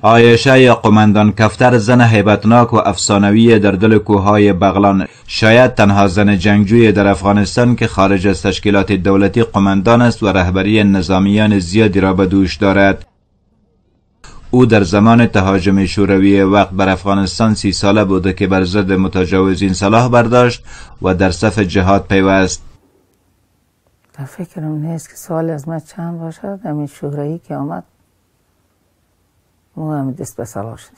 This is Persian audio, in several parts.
عایشه یا قماندان کفتر زن هیبتناک و افسانوی در دل کوههای بغلان، شاید تنها زن جنگجوی در افغانستان که خارج از تشکیلات دولتی قماندان است و رهبری نظامیان زیادی را به دوش دارد. او در زمان تهاجم شوروی وقت بر افغانستان 30 ساله بوده که بر ضد متجاوزین سلاح برداشت و در صف جهاد پیوست. در فکرم نیست که سال از من چند باشد، همین شوروی که آمد ما هم دست به سلاح شدیم.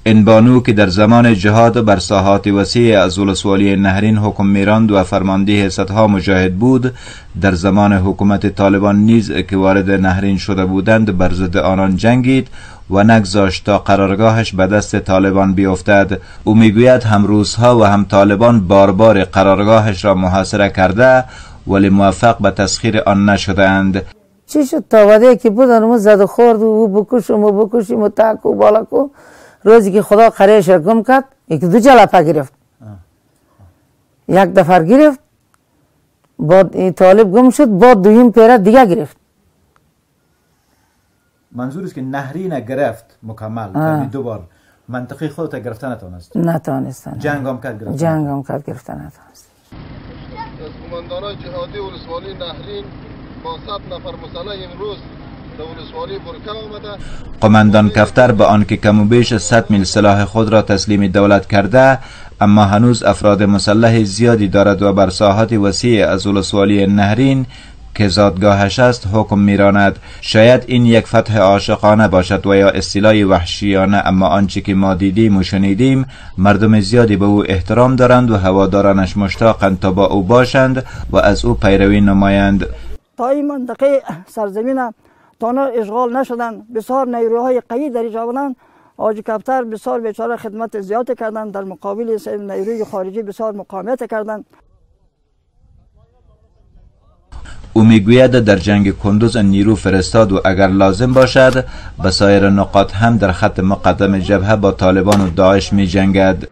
این بانو که در زمان جهاد بر ساحات وسیع از ولسوالی نهرین حکم میراند و فرمانده صدها مجاهد بود، در زمان حکومت طالبان نیز که وارد نهرین شده بودند بر ضد آنان جنگید و نگذاشت تا قرارگاهش به دست طالبان بیفتد. او میگوید هم روسها و هم طالبان بار بار قرارگاهش را محاصره کرده ولی موفق به تسخیر آن نشدند. چی شد تا وعده که بودن ما زد و خورد و بکشیم و تک و بالا کو، روزی که خدا قریش را گم کرد یکی دو جلپه گرفت، یک دفعه گرفت، بعد این طالب گم شد، بعد دویم پیره دیگه گرفت. منظور است که نهرین گرفت مکمل، یعنی دوبار منطقه خودت گرفته نتانستن. جنگ هم کرد گرفته نتانست. از قماندانان جهادی ولسوالی نهرین با 100 نفر مسلح امروز در ولسوالی برکه آمده. قماندان کفتر به آنکه کم و بیش 100 میل سلاح خود را تسلیم دولت کرده، اما هنوز افراد مسلح زیادی دارد و بر ساحات وسیع از ولسوالی نهرین که زادگاهش است حکم میراند. شاید این یک فتح عاشقانه باشد و یا استیلای وحشیانه، اما آنچه که ما دیدیم و شنیدیم مردم زیادی به او احترام دارند و هوادارانش مشتاقند تا با او باشند و از او پیروی نمایند. تا این منطقه سرزمین تانا اشغال نشدن، بسیار نیروهای قوی در اینجا بودند. حاجی کفتر بسیار بیچاره خدمت زیادی کردند، در مقابل نیروی خارجی بسیار مقاومت کردند. او میگوید در جنگ کندوز نیرو فرستاد و اگر لازم باشد به سایر نقاط هم در خط مقدم جبهه با طالبان و داعش می جنگد.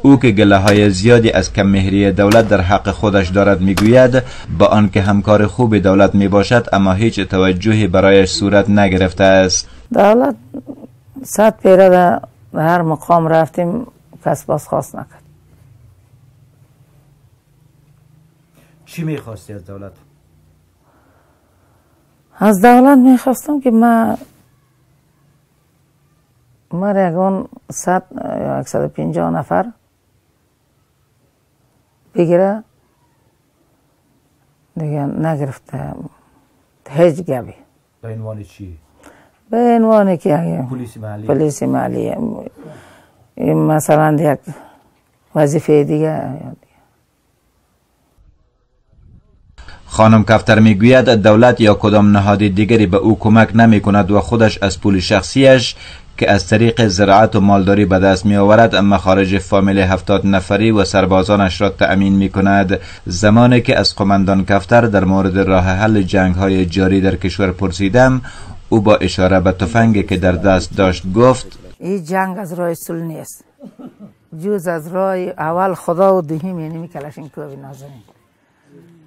او که گله های زیادی از کم مهری دولت در حق خودش دارد میگوید با آنکه همکار خوب دولت می باشد اما هیچ توجهی برایش صورت نگرفته است. دولت 100 پیره در هر مقام رفتیم کس باز خواست نکرد. چی میخواستی از دولت؟ از دولت میخواستم که ما یکان 100 یا 150 نفر بگیره دیگه نگرفته هیچ گبی. به عنوان چی؟ به عنوان که پلیس محلی مثلا یک وظیفه دیگه. خانم کفتر میگوید دولت یا کدام نهاد دیگری به او کمک نمی کند و خودش از پول شخصیش که از طریق زراعت و مالداری به دست می آورد اما خارج فامیل 70 نفری و سربازانش را تأمین می کند. زمانی که از قماندان کفتر در مورد راه حل جنگ های جاری در کشور پرسیدم، او با اشاره به تفنگی که در دست داشت گفت این جنگ از راه سل نیست، جز از راه اول خدا و دوم یعنی میکلاشینکوف نازنین.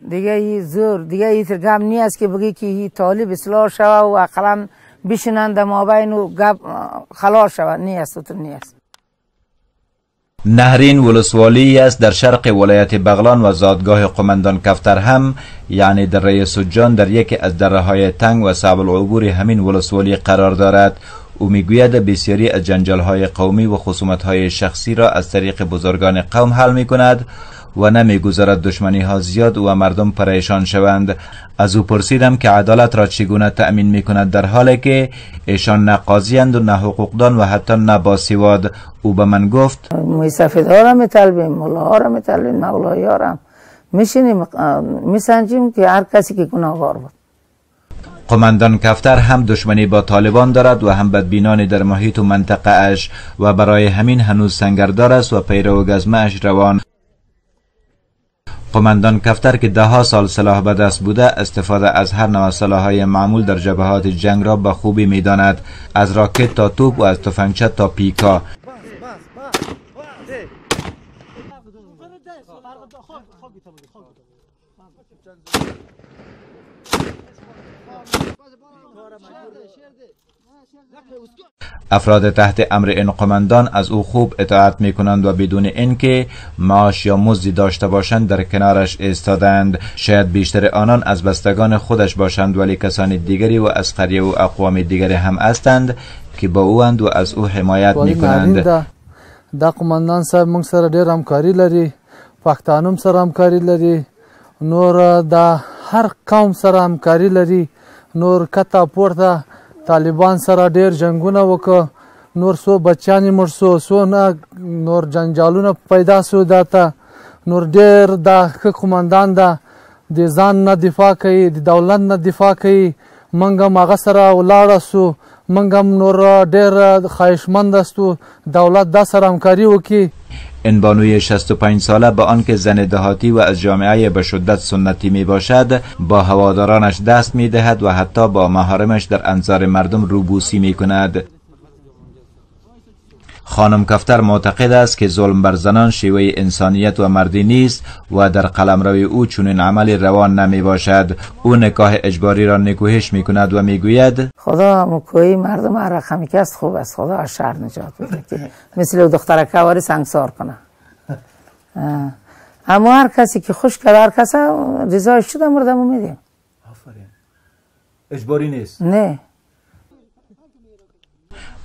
دیگه ای زور دیگه ای ترگم نیست که بگی که این طالب اصلاح شوه و اقلا بشنند ما بین و گپ خلاص شوه، نیست. نهرین ولسوالی است در شرق ولایت بغلان و زادگاه قماندان کفتر هم یعنی دره سجان در یکی از دره های تنگ و صعب العبور همین ولسوالی قرار دارد. او میگوید بسیاری از جنجال های قومی و خصومت های شخصی را از طریق بزرگان قوم حل می کند و نمیگذارد دشمنی ها زیاد و مردم پریشان شوند. از او پرسیدم که عدالت را چگونه تأمین می کند در حالی که ایشان نه قاضی‌اند و نه حقوقدان و حتی نه باسواد. او به من گفت سفیدها را میطلبیم، ملاها را میطلبیم، مولایی ها را میشینیم میسنجیم که هر کسی که گناهکار بود. قماندان کفتر هم دشمنی با طالبان دارد و هم بدبینانی در محیط و منطقه اش و برای همین هنوز سنگردار است و پیرو گزمه اش روان. قماندان کفتر که 10 سال سلاح به دست بوده استفاده از هر نوع سلاح‌های معمول در جبهات جنگ را به خوبی می‌داند، از راکت تا توپ و از تفنگچه تا پیکا. افراد تحت امر این قماندان از او خوب اطاعت می کنند و بدون اینکه معاش یا مزدی داشته باشند در کنارش ایستادند. شاید بیشتر آنان از بستگان خودش باشند، ولی کسان دیگری و از قریه و اقوام دیگری هم هستند که با او اند و از او حمایت می کنند. دا قماندان صاحب موږ سره ډېر همکاري لري، پښتانه سره همکاري لري، نور دا هر قوم سره همکاري لري، نور کته پورته طالبان سره ډېر جنگونه وکړه، نور څو بچیان یې مړ سو، څو نه نور جنجالونه پیدا سو، دا ته نور ډېر دا ښه قماندان ده، د ځان نه دفاع کوي، د دولت نه دفاع کوي. موږ هم هغه سره ولاړه سو، موږ هم نور ډېر خواهشمند استو دولت دا سره همکاري وکړي. این بانوی 65 ساله با آنکه زن دهاتی و از جامعه به شدت سنتی می باشد، با هوادارانش دست می دهد و حتی با محارمش در انظار مردم روبوسی می کند. خانم کفتر معتقد است که ظلم بر زنان شیوه انسانیت و مردی نیست و در قلمروی او چنین عملی روان نمی باشد. او نکاح اجباری را نکوهش می کند و می گوید خدا مکوهی مردم هر رقمی که است خوب است، خدا از شر نجات بده که مثل او دختر کواری سنگسار کنه. اما هر کسی که خوش کرد، هر کسی رضایش شده مردمو میدیم. آفرین. اجباری نیست. نه.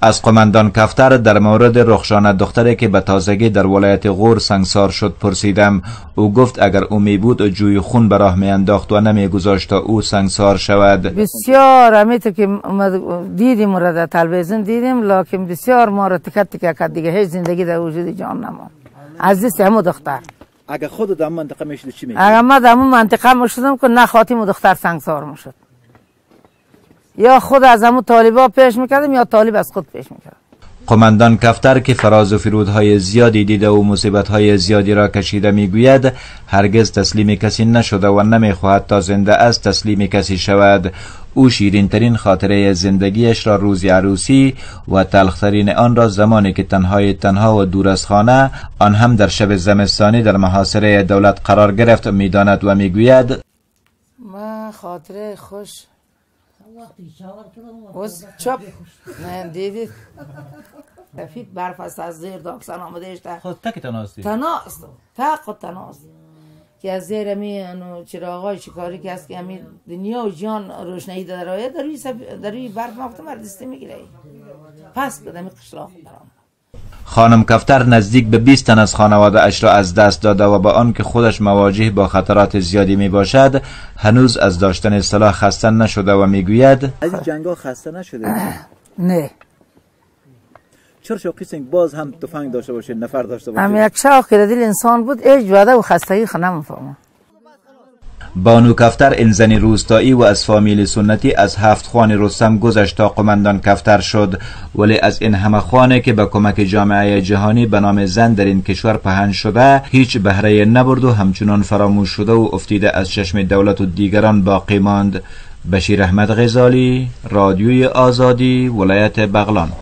از قماندان کفتر در مورد رخشان دختری که به تازگی در ولایت غور سنگسار شد پرسیدم. او گفت اگر او می بود جوی خون به راه می انداخت و نمی گذاشت تا او سنگسار شود. بسیار همیت که دیدیم را در تلویزیون دیدیم، لکن بسیار ما را تکت کرد دیگه، هیچ زندگی در وجود جان نماند. از دست همو دختر. اگر خود در منطقه میشد چی میگه؟ اگر من در همون منطقه میشدم که نه خاتم دختر سنگسار میشد، یا خود از همون طالبا پیش میکردم یا طالب از خود پیش میکرد. قماندان کفتر که فراز و فرودهای زیادی دیده و مصیبتهای زیادی را کشیده میگوید هرگز تسلیم کسی نشده و نمیخواهد تا زنده است تسلیم کسی شود. او شیرین ترین خاطره زندگیش را روز عروسی و تلخترین آن را زمانی که تنها و دور از خانه، آن هم در شب زمستانی در محاصره دولت قرار گرفت میداند و میگوید من خاطره خوش چپ نه دیدید رفید برف است از زیر داکسان آمده اشتا خود تک تناستی؟ تناست تق و تناست که از زیر همی چراغای شکاری که هست که همی دنیا و جان روشنایی در آید در روی برف مفت مردسته میگیره پس بدمی قشلاق برام. خانم کفتر نزدیک به 20 تن از خانواده اش را از دست داده و با آنکه خودش مواجه با خطرات زیادی می باشد هنوز از داشتن سلاح خسته نشده و می گوید از این جنگا خسته نشده؟ نه. چرا شوقی باز هم تفنگ داشته باشه، نفر داشته باشه؟ هم یک شوق که دل انسان بود ایج وعده و خستگی خنم فهمم. بانو کفتر این زنی روستایی و از فامیل سنتی از 7 خوان رستم گذشت تا قماندان کفتر شد، ولی از این همه خوانه که به کمک جامعه جهانی به نام زن در این کشور پهن شده هیچ بهره نبرد و همچنان فراموش شده و افتیده از چشم دولت و دیگران باقی ماند. بشیر احمد غزالی، رادیوی آزادی، ولایت بغلان.